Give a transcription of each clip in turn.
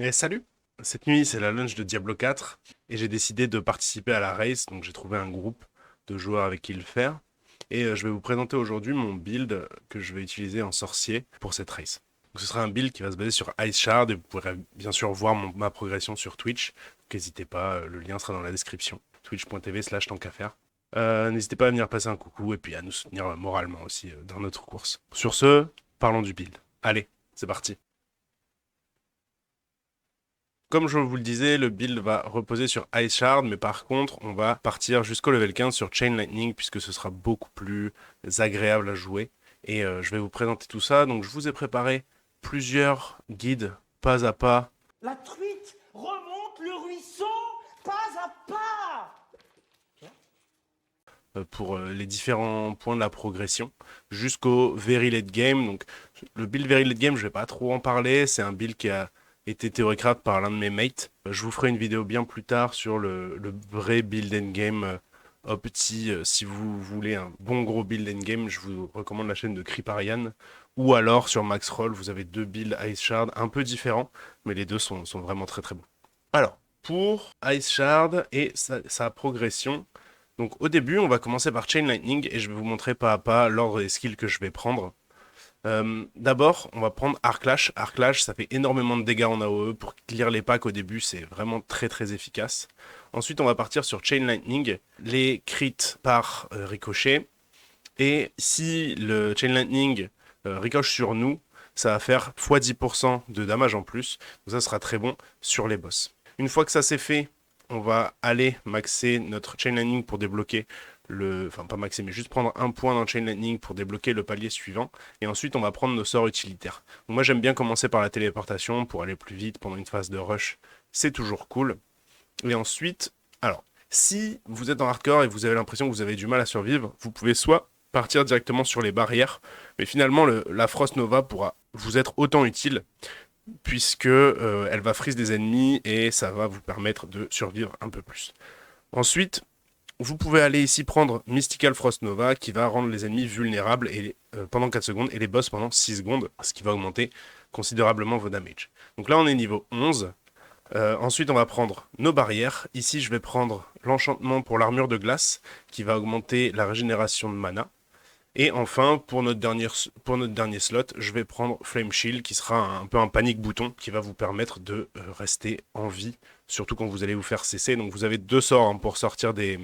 Et salut! Cette nuit, c'est la launch de Diablo 4 et j'ai décidé de participer à la race, donc j'ai trouvé un groupe de joueurs avec qui le faire. Et je vais vous présenter aujourd'hui mon build que je vais utiliser en sorcier pour cette race. Donc, ce sera un build qui va se baser sur Ice Shard et vous pourrez bien sûr voir ma progression sur Twitch. Donc n'hésitez pas, le lien sera dans la description. Twitch.tv/tankaffaire. N'hésitez pas à venir passer un coucou et puis à nous soutenir moralement aussi dans notre course. Sur ce, parlons du build. Allez, c'est parti! Comme je vous le disais, le build va reposer sur Ice Shard, mais par contre, on va partir jusqu'au level 15 sur Chain Lightning, puisque ce sera beaucoup plus agréable à jouer. Et je vais vous présenter tout ça. Donc, je vous ai préparé plusieurs guides, pas à pas, La truite remonte le ruisseau pas à pas. pour les différents points de la progression, jusqu'au very late game. Donc, le build very late game, je vais pas trop en parler. C'est un build qui a été théorie-craft par l'un de mes mates. Je vous ferai une vidéo bien plus tard sur le vrai build endgame opti. Si vous voulez un bon gros build endgame, je vous recommande la chaîne de Kriparian. Ou alors sur Maxroll, vous avez deux builds Ice Shard un peu différents, mais les deux sont vraiment très très bons. Alors, pour Ice Shard et sa progression, donc au début, on va commencer par Chain Lightning et je vais vous montrer pas à pas l'ordre des skills que je vais prendre. D'abord, on va prendre Arclash. Arclash, ça fait énormément de dégâts en AOE. Pour clear les packs au début, c'est vraiment très très efficace. Ensuite, on va partir sur Chain Lightning. Les crits par ricochet. Et si le Chain Lightning ricoche sur nous, ça va faire x10% de damage en plus. Donc ça sera très bon sur les boss. Une fois que ça c'est fait, on va aller maxer notre Chain Lightning pour débloquer enfin pas maxer, mais juste prendre un point dans Chain Lightning pour débloquer le palier suivant. Et ensuite, on va prendre nos sorts utilitaires. Donc moi, j'aime bien commencer par la téléportation pour aller plus vite pendant une phase de rush. C'est toujours cool. Et ensuite, alors, si vous êtes en hardcore et vous avez l'impression que vous avez du mal à survivre, vous pouvez soit partir directement sur les barrières, mais finalement, la Frost Nova pourra vous être autant utile puisque elle va freeze des ennemis et ça va vous permettre de survivre un peu plus. Ensuite, vous pouvez aller ici prendre Mystical Frost Nova qui va rendre les ennemis vulnérables pendant 4 secondes et les boss pendant 6 secondes, ce qui va augmenter considérablement vos damage. Donc là on est niveau 11. Ensuite on va prendre nos barrières. Ici je vais prendre l'enchantement pour l'armure de glace qui va augmenter la régénération de mana. Et enfin, pour notre dernier slot, je vais prendre Flame Shield, qui sera un peu un panique bouton, qui va vous permettre de rester en vie, surtout quand vous allez vous faire cesser. Donc vous avez deux sorts hein, pour sortir des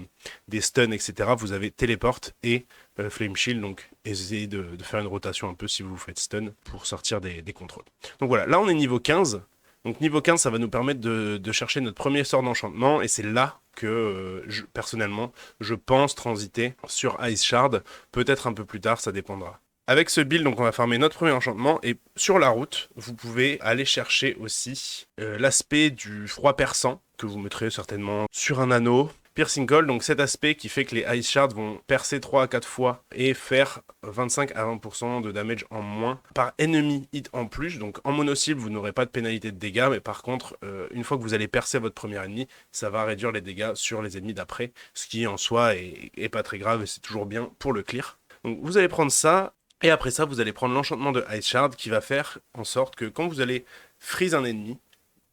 stuns, etc. Vous avez Téléport et Flame Shield, donc essayez de faire une rotation un peu si vous vous faites stun pour sortir des contrôles. Donc voilà, là on est niveau 15. Donc niveau 15, ça va nous permettre de chercher notre premier sort d'enchantement, et c'est là que, personnellement, je pense transiter sur Ice Shard, peut-être un peu plus tard, ça dépendra. Avec ce build, donc on va farmer notre premier enchantement, et sur la route, vous pouvez aller chercher aussi l'aspect du froid perçant, que vous mettrez certainement sur un anneau. Piercing Call, donc cet aspect qui fait que les Ice Shards vont percer 3 à 4 fois et faire 25 à 20% de damage en moins par ennemi hit en plus. Donc en mono-cible, vous n'aurez pas de pénalité de dégâts, mais par contre, une fois que vous allez percer votre premier ennemi, ça va réduire les dégâts sur les ennemis d'après, ce qui en soi est pas très grave et c'est toujours bien pour le clear. Donc vous allez prendre ça, et après ça, vous allez prendre l'enchantement de Ice Shard qui va faire en sorte que quand vous allez freeze un ennemi,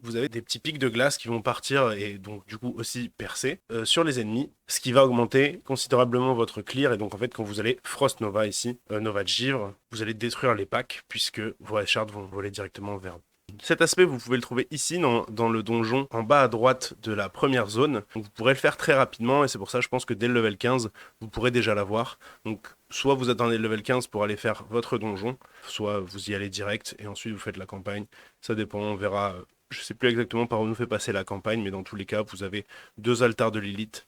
vous avez des petits pics de glace qui vont partir et donc du coup aussi percer sur les ennemis, ce qui va augmenter considérablement votre clear. Et donc en fait quand vous allez Frost Nova ici, Nova de givre, vous allez détruire les packs puisque vos shards vont voler directement vers vous. Cet aspect, vous pouvez le trouver ici dans le donjon, en bas à droite de la première zone. Donc vous pourrez le faire très rapidement et c'est pour ça je pense que dès le level 15, vous pourrez déjà l'avoir. Donc soit vous attendez le level 15 pour aller faire votre donjon, soit vous y allez direct et ensuite vous faites la campagne. Ça dépend, on verra. Je sais plus exactement par où nous fait passer la campagne, mais dans tous les cas, vous avez 2 altars de Lilith,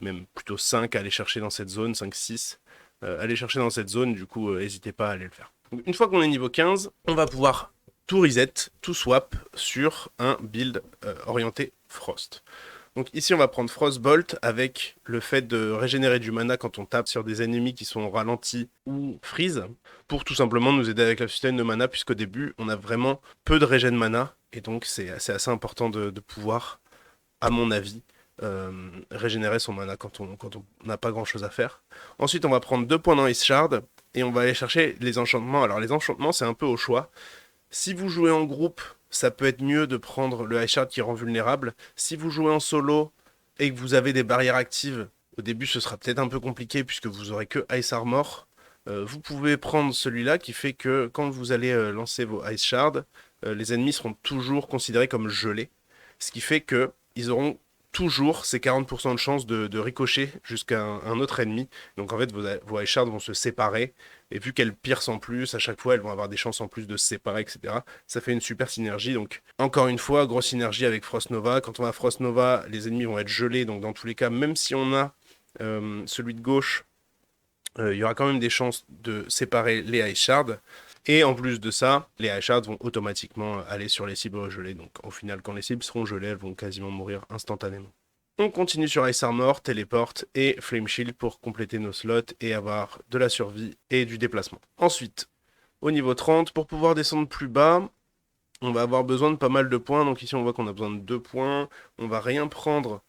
même plutôt 5 à aller chercher dans cette zone, 5-6. Aller chercher dans cette zone, du coup, n'hésitez pas à aller le faire. Donc, une fois qu'on est niveau 15, on va pouvoir tout reset, tout swap sur un build orienté Frost. Donc ici on va prendre Frostbolt avec le fait de régénérer du mana quand on tape sur des ennemis qui sont ralentis ou freeze, pour tout simplement nous aider avec la sustain de mana, puisqu'au début on a vraiment peu de régène mana, et donc c'est assez important de pouvoir, à mon avis, régénérer son mana quand on n'a pas grand chose à faire. Ensuite on va prendre 2 points dans Ice Shard, et on va aller chercher les enchantements. Alors les enchantements c'est un peu au choix. Si vous jouez en groupe, ça peut être mieux de prendre le Ice Shard qui rend vulnérable. Si vous jouez en solo et que vous avez des barrières actives, au début ce sera peut-être un peu compliqué puisque vous aurez que Ice Armor. Vous pouvez prendre celui-là qui fait que quand vous allez lancer vos Ice Shards, les ennemis seront toujours considérés comme gelés. Ce qui fait que ils auront toujours ces 40% de chance de ricocher jusqu'à un autre ennemi. Donc en fait, vos Ice Shards vont se séparer. Et vu qu'elles piercent en plus, à chaque fois, elles vont avoir des chances en plus de se séparer, etc. Ça fait une super synergie. Donc encore une fois, grosse synergie avec Frost Nova. Quand on a Frost Nova, les ennemis vont être gelés. Donc dans tous les cas, même si on a celui de gauche, il y aura quand même des chances de séparer les Ice Shards. Et en plus de ça, les Ice Shards vont automatiquement aller sur les cibles gelées. Donc au final, quand les cibles seront gelées, elles vont quasiment mourir instantanément. On continue sur Ice Armor, Téléporte et Flame Shield pour compléter nos slots et avoir de la survie et du déplacement. Ensuite, au niveau 30, pour pouvoir descendre plus bas, on va avoir besoin de pas mal de points. Donc ici, on voit qu'on a besoin de 2 points. On va rien prendre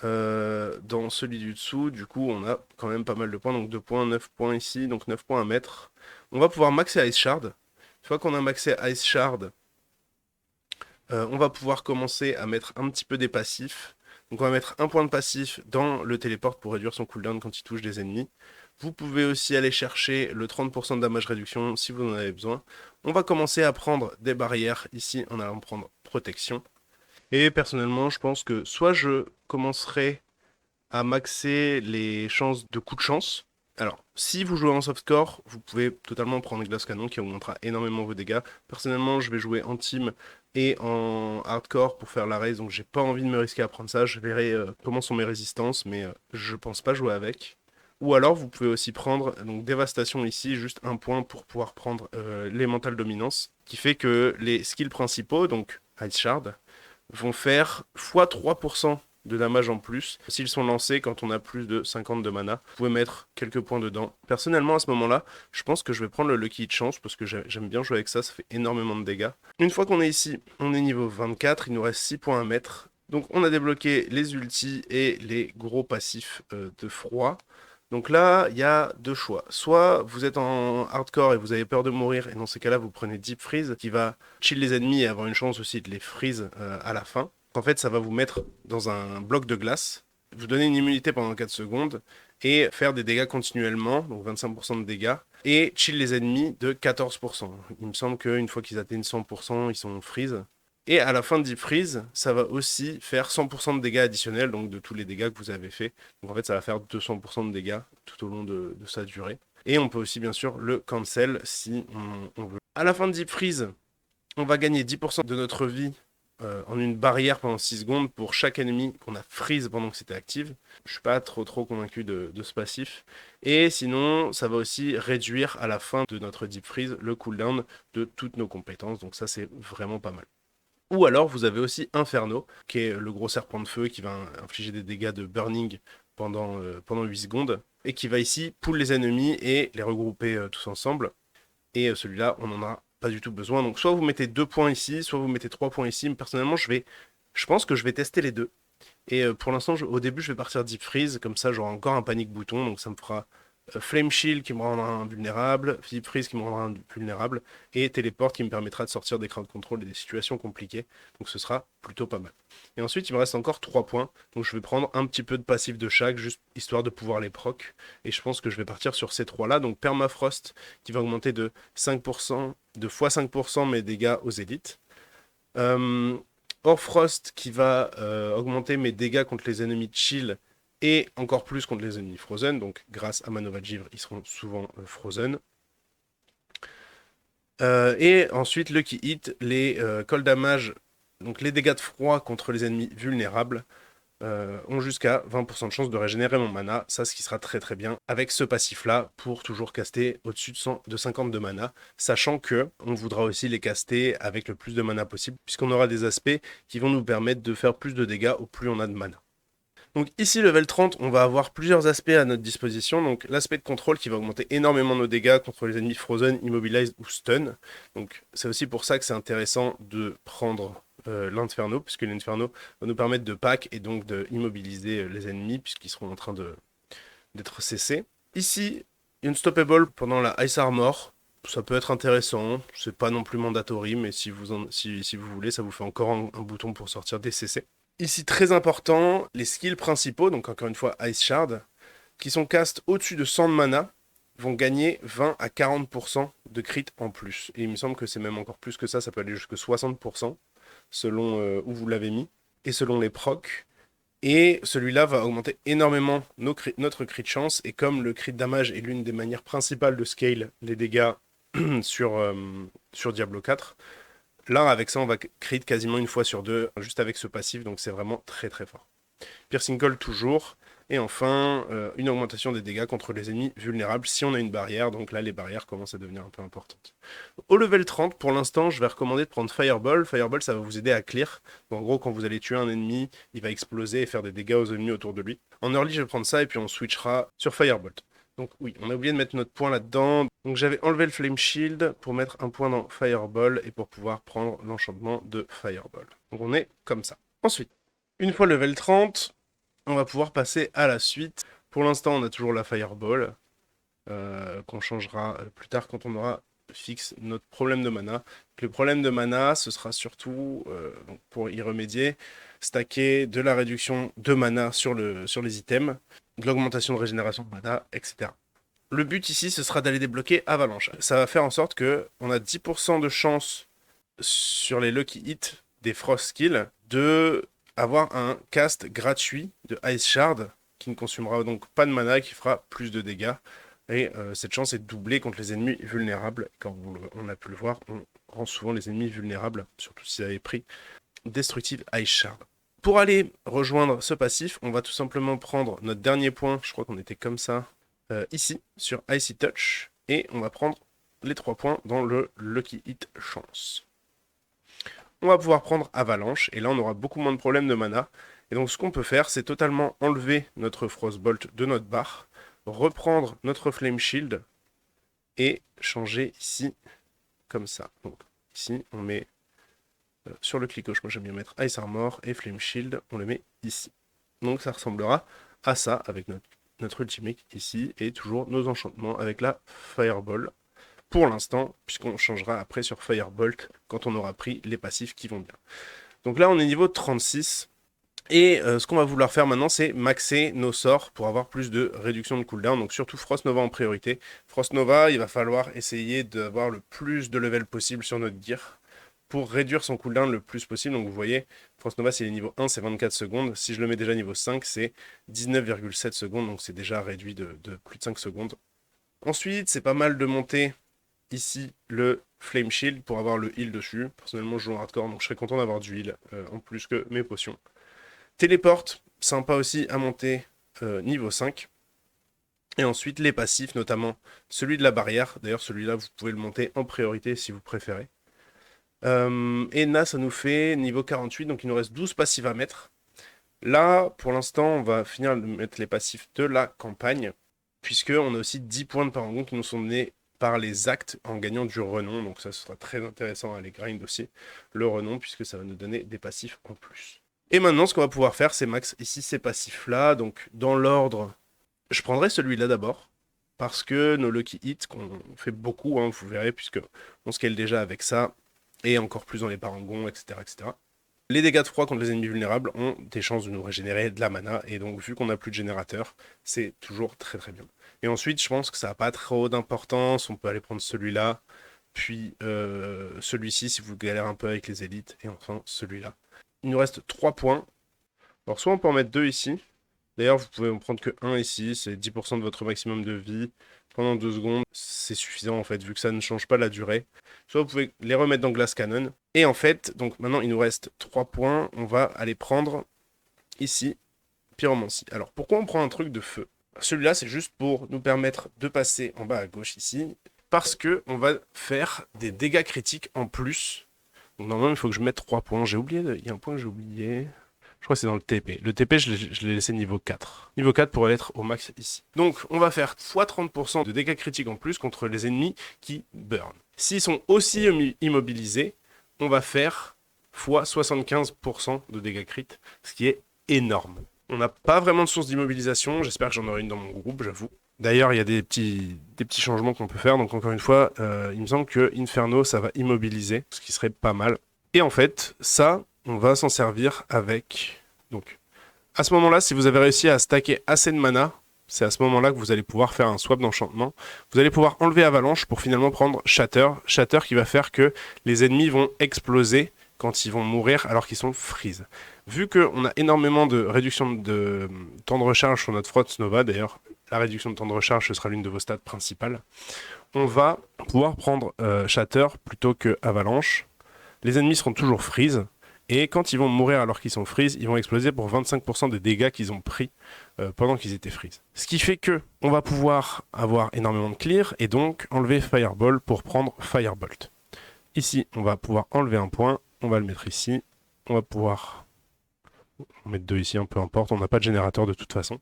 dans celui du dessous. Du coup, on a quand même pas mal de points. Donc 2 points, 9 points ici. Donc 9 points à mettre. On va pouvoir maxer Ice Shard. Une fois qu'on a maxé Ice Shard, on va pouvoir commencer à mettre un petit peu des passifs. Donc on va mettre un point de passif dans le téléport pour réduire son cooldown quand il touche des ennemis. Vous pouvez aussi aller chercher le 30% de damage réduction si vous en avez besoin. On va commencer à prendre des barrières ici en allant prendre protection. Et personnellement, je pense que soit je commencerai à maxer les chances de coup de chance. Alors, si vous jouez en softcore, vous pouvez totalement prendre Glace Canon qui augmentera énormément vos dégâts. Personnellement, je vais jouer en team et en hardcore pour faire la race, donc j'ai pas envie de me risquer à prendre ça. Je verrai comment sont mes résistances, mais je pense pas jouer avec. Ou alors, vous pouvez aussi prendre donc Dévastation ici, juste un point pour pouvoir prendre l'élémental dominance, qui fait que les skills principaux, donc Ice Shard, vont faire x3% de damage en plus s'ils sont lancés quand on a plus de 50 de mana. Vous pouvez mettre quelques points dedans. Personnellement, à ce moment-là, je pense que je vais prendre le Lucky Hit Chance parce que j'aime bien jouer avec ça, ça fait énormément de dégâts. Une fois qu'on est ici, on est niveau 24, il nous reste 6 points à mettre. Donc on a débloqué les ultis et les gros passifs de froid. Donc là, il y a deux choix. Soit vous êtes en hardcore et vous avez peur de mourir, et dans ces cas-là, vous prenez Deep Freeze, qui va chill les ennemis et avoir une chance aussi de les freeze à la fin. En fait, ça va vous mettre dans un bloc de glace, vous donner une immunité pendant 4 secondes, et faire des dégâts continuellement, donc 25% de dégâts, et chill les ennemis de 14%. Il me semble qu'une fois qu'ils atteignent 100%, ils sont freeze. Et à la fin de Deep Freeze, ça va aussi faire 100% de dégâts additionnels, donc de tous les dégâts que vous avez fait. Donc en fait, ça va faire 200% de dégâts tout au long de sa durée. Et on peut aussi bien sûr le cancel si on veut. À la fin de Deep Freeze, on va gagner 10% de notre vie en une barrière pendant 6 secondes pour chaque ennemi qu'on a freeze pendant que c'était actif. Je suis pas trop convaincu de ce passif. Et sinon, ça va aussi réduire à la fin de notre Deep Freeze le cooldown de toutes nos compétences. Donc ça, c'est vraiment pas mal. Ou alors vous avez aussi Inferno, qui est le gros serpent de feu qui va infliger des dégâts de burning pendant 8 secondes, et qui va ici pull les ennemis et les regrouper tous ensemble. Et celui-là, on n'en a pas du tout besoin. Donc soit vous mettez 2 points ici, soit vous mettez 3 points ici. Mais personnellement, je pense que je vais tester les deux. Et pour l'instant, au début, je vais partir Deep Freeze, comme ça j'aurai encore un panic bouton, donc ça me fera Flame Shield qui me rendra invulnérable, Deep Freeze qui me rendra invulnérable, et Téléport qui me permettra de sortir des crowd control et des situations compliquées, donc ce sera plutôt pas mal. Et ensuite, il me reste encore 3 points, donc je vais prendre un petit peu de passif de chaque, juste histoire de pouvoir les proc, et je pense que je vais partir sur ces 3 là, donc Permafrost qui va augmenter de 5%, de x5% mes dégâts aux élites. Orfrost qui va augmenter mes dégâts contre les ennemis chill et encore plus contre les ennemis frozen. Donc grâce à Manova de Givre, ils seront souvent frozen. Et ensuite, Lucky Hit, les cold damage, donc les dégâts de froid contre les ennemis vulnérables, ont jusqu'à 20% de chance de régénérer mon mana. Ça, ce qui sera très bien avec ce passif-là pour toujours caster au-dessus de 50 de mana, sachant que on voudra aussi les caster avec le plus de mana possible, puisqu'on aura des aspects qui vont nous permettre de faire plus de dégâts au plus on a de mana. Donc ici, level 30, on va avoir plusieurs aspects à notre disposition. Donc l'aspect de contrôle qui va augmenter énormément nos dégâts contre les ennemis frozen, immobilized ou stun. Donc c'est aussi pour ça que c'est intéressant de prendre l'Inferno, puisque l'Inferno va nous permettre de pack et donc d'immobiliser les ennemis, puisqu'ils seront en train d'être cessés. Ici, Unstoppable pendant la Ice Armor, Ça peut être intéressant, c'est pas non plus mandatory, mais si vous voulez, ça vous fait encore un bouton pour sortir des CC. Ici, très important, les skills principaux, donc encore une fois Ice Shard, qui sont cast au-dessus de 100 de mana, vont gagner 20 à 40% de crit en plus. Et il me semble que c'est même encore plus que ça peut aller jusqu'à 60%, selon où vous l'avez mis, et selon les procs. Et celui-là va augmenter énormément notre crit chance, et comme le crit damage est l'une des manières principales de scale les dégâts sur Diablo 4, là avec ça on va crit quasiment une fois sur deux, juste avec ce passif, donc c'est vraiment très très fort. Piercing Call toujours. Et enfin, une augmentation des dégâts contre les ennemis vulnérables si on a une barrière. Donc là, les barrières commencent à devenir un peu importantes. Au level 30, pour l'instant, je vais recommander de prendre Fireball. Fireball, ça va vous aider à clear. Donc, en gros, quand vous allez tuer un ennemi, il va exploser et faire des dégâts aux ennemis autour de lui. En early, je vais prendre ça et puis on switchera sur Firebolt. Donc oui, on a oublié de mettre notre point là-dedans. Donc j'avais enlevé le Flame Shield pour mettre un point dans Fireball et pour pouvoir prendre l'enchantement de Fireball. Donc on est comme ça. Ensuite, une fois level 30, on va pouvoir passer à la suite. Pour l'instant, on a toujours la Fireball, qu'on changera plus tard quand on aura fixe notre problème de mana. Le problème de mana, ce sera surtout, donc pour y remédier, stacker de la réduction de mana sur les items, de l'augmentation de régénération de mana, etc. Le but ici, ce sera d'aller débloquer Avalanche. Ça va faire en sorte qu'on a 10% de chance sur les Lucky Hits des Frost Skills de avoir un cast gratuit de Ice Shard qui ne consumera donc pas de mana, qui fera plus de dégâts. Et cette chance est doublée contre les ennemis vulnérables. Comme on a pu le voir, on rend souvent les ennemis vulnérables, surtout s'ils avaient pris Destructive Ice Shard. Pour aller rejoindre ce passif, on va tout simplement prendre notre dernier point, je crois qu'on était comme ça, ici, sur Icy Touch, et on va prendre les 3 points dans le Lucky Hit Chance. On va pouvoir prendre Avalanche, et là on aura beaucoup moins de problèmes de mana. Et donc ce qu'on peut faire, c'est totalement enlever notre Frostbolt de notre barre, reprendre notre Flame Shield, et changer ici, comme ça. Donc ici, on met sur le clic gauche, moi j'aime bien mettre Ice Armor, et Flame Shield, on le met ici. Donc ça ressemblera à ça, avec notre ultimate ici, et toujours nos enchantements avec la Fireball. Pour l'instant, puisqu'on changera après sur Firebolt quand on aura pris les passifs qui vont bien. Donc là, on est niveau 36. Et ce qu'on va vouloir faire maintenant, c'est maxer nos sorts pour avoir plus de réduction de cooldown. Donc surtout Frost Nova en priorité. Frost Nova, il va falloir essayer d'avoir le plus de level possible sur notre gear pour réduire son cooldown le plus possible. Donc vous voyez, Frost Nova, s'il est niveau 1, c'est 24 secondes. Si je le mets déjà niveau 5, c'est 19,7 secondes. Donc c'est déjà réduit de plus de 5 secondes. Ensuite, c'est pas mal de monter ici le Flame Shield pour avoir le heal dessus. Personnellement, je joue en hardcore, donc je serais content d'avoir du heal en plus que mes potions. Téléporte, sympa aussi à monter niveau 5. Et ensuite, les passifs, notamment celui de la barrière. D'ailleurs, celui-là, vous pouvez le monter en priorité si vous préférez. Et là, ça nous fait niveau 48, donc il nous reste 12 passifs à mettre. Là, pour l'instant, on va finir de mettre les passifs de la campagne, puisqu'on a aussi 10 points de parangon qui nous sont donnés par les actes en gagnant du renom. Donc ça, ce sera très intéressant à aller grind aussi, le renom, puisque ça va nous donner des passifs en plus. Et maintenant, ce qu'on va pouvoir faire, c'est max ici ces passifs-là. Donc, dans l'ordre, je prendrai celui-là d'abord. Parce que nos Lucky Hits, qu'on fait beaucoup, hein, vous verrez, puisque on scale déjà avec ça. Et encore plus dans les parangons, etc., etc. Les dégâts de froid contre les ennemis vulnérables ont des chances de nous régénérer de la mana. Et donc, vu qu'on n'a plus de générateur, c'est toujours très très bien. Et ensuite, je pense que ça n'a pas trop d'importance. On peut aller prendre celui-là. Puis celui-ci, si vous galérez un peu avec les élites. Et enfin, celui-là. Il nous reste 3 points. Alors soit on peut en mettre 2 ici. D'ailleurs, vous pouvez en prendre que 1 ici. C'est 10% de votre maximum de vie pendant 2 secondes. C'est suffisant en fait, vu que ça ne change pas la durée. Soit vous pouvez les remettre dans Glass Cannon. Et en fait, donc maintenant il nous reste 3 points. On va aller prendre ici Pyromancie. Alors pourquoi on prend un truc de feu? Celui-là, c'est juste pour nous permettre de passer en bas à gauche ici. Parce que on va faire des dégâts critiques en plus. Donc normalement, il faut que je mette 3 points. J'ai oublié, il y a un point que j'ai oublié. Je crois que c'est dans le TP. Le TP, je l'ai laissé niveau 4. Niveau 4 pour être au max ici. Donc, on va faire x 30% de dégâts critiques en plus contre les ennemis qui burn. S'ils sont aussi immobilisés, on va faire x 75% de dégâts crit, ce qui est énorme. On n'a pas vraiment de source d'immobilisation. J'espère que j'en aurai une dans mon groupe, j'avoue. D'ailleurs, il y a des petits changements qu'on peut faire. Donc encore une fois, il me semble que Inferno, ça va immobiliser, ce qui serait pas mal. Et en fait, ça, on va s'en servir avec... Donc, à ce moment-là, si vous avez réussi à stacker assez de mana, c'est à ce moment-là que vous allez pouvoir faire un swap d'enchantement. Vous allez pouvoir enlever Avalanche pour finalement prendre Shatter. Shatter qui va faire que les ennemis vont exploser quand ils vont mourir alors qu'ils sont freeze. Vu qu'on a énormément de réduction de temps de recharge sur notre Frost Nova, d'ailleurs, la réduction de temps de recharge, ce sera l'une de vos stats principales, on va pouvoir prendre Shatter plutôt que Avalanche. Les ennemis seront toujours freeze. Et quand ils vont mourir alors qu'ils sont freeze, ils vont exploser pour 25% des dégâts qu'ils ont pris pendant qu'ils étaient freeze. Ce qui fait que on va pouvoir avoir énormément de clear et donc enlever Fireball pour prendre Firebolt. Ici, on va pouvoir enlever un point, on va le mettre ici, on va pouvoir mettre 2 ici, peu importe, on n'a pas de générateur de toute façon.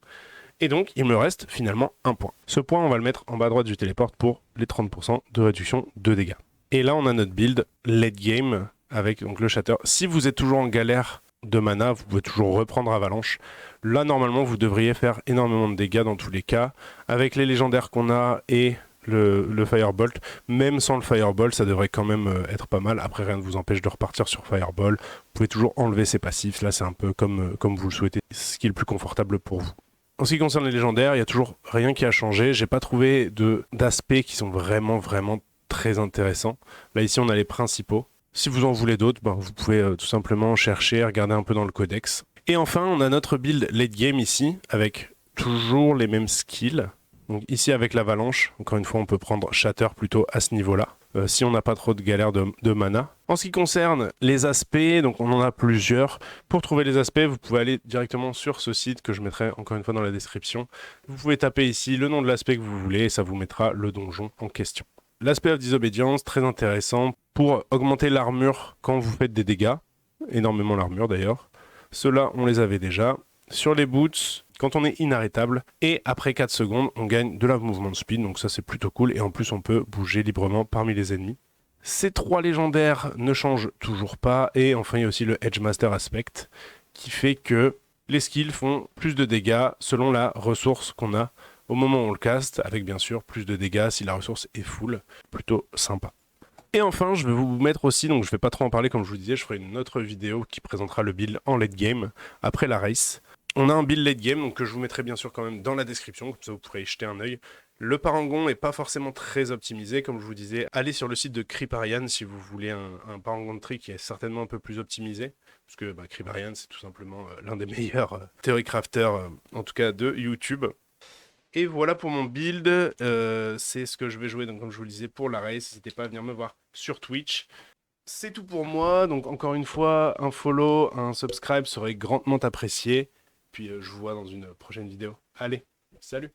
Et donc, il me reste finalement un point. Ce point, on va le mettre en bas à droite du téléport pour les 30% de réduction de dégâts. Et là, on a notre build late game avec donc, le Shatter. Si vous êtes toujours en galère de mana, vous pouvez toujours reprendre Avalanche. Là, normalement, vous devriez faire énormément de dégâts dans tous les cas. Avec les légendaires qu'on a et le Firebolt, même sans le Firebolt, ça devrait quand même être pas mal. Après, rien ne vous empêche de repartir sur Fireball. Vous pouvez toujours enlever ses passifs. Là, c'est un peu comme vous le souhaitez, ce qui est le plus confortable pour vous. En ce qui concerne les légendaires, il n'y a toujours rien qui a changé. J'ai pas trouvé d'aspects qui sont vraiment très intéressants. Là, ici, on a les principaux. Si vous en voulez d'autres, vous pouvez tout simplement chercher, regarder un peu dans le codex. Et enfin, on a notre build late game ici, avec toujours les mêmes skills. Donc ici, avec l'avalanche, encore une fois, on peut prendre Shatter plutôt à ce niveau-là, si on n'a pas trop de galère de mana. En ce qui concerne les aspects, donc on en a plusieurs. Pour trouver les aspects, vous pouvez aller directement sur ce site que je mettrai encore une fois dans la description. Vous pouvez taper ici le nom de l'aspect que vous voulez et ça vous mettra le donjon en question. L'aspect of Disobedience, très intéressant pour augmenter l'armure quand vous faites des dégâts. Énormément l'armure d'ailleurs. Ceux-là, on les avait déjà. Sur les boots, quand on est inarrêtable. Et après 4 secondes, on gagne de la mouvement speed. Donc ça, c'est plutôt cool. Et en plus, on peut bouger librement parmi les ennemis. Ces 3 légendaires ne changent toujours pas. Et enfin, il y a aussi le Edgemaster Aspect qui fait que les skills font plus de dégâts selon la ressource qu'on a au moment où on le caste, avec bien sûr plus de dégâts si la ressource est full, plutôt sympa. Et enfin, je vais vous mettre aussi, donc je vais pas trop en parler comme je vous disais, je ferai une autre vidéo qui présentera le build en late game, après la race. On a un build late game, donc que je vous mettrai bien sûr quand même dans la description, comme ça vous pourrez y jeter un œil. Le parangon n'est pas forcément très optimisé, comme je vous disais, allez sur le site de Kripparrian si vous voulez un parangon de tri qui est certainement un peu plus optimisé, parce que Kripparrian c'est tout simplement l'un des meilleurs theorycrafters, en tout cas de YouTube. Et voilà pour mon build, c'est ce que je vais jouer, donc comme je vous le disais, pour la race. N'hésitez pas à venir me voir sur Twitch. C'est tout pour moi, donc encore une fois, un follow, un subscribe serait grandement apprécié. Puis je vous vois dans une prochaine vidéo. Allez, salut!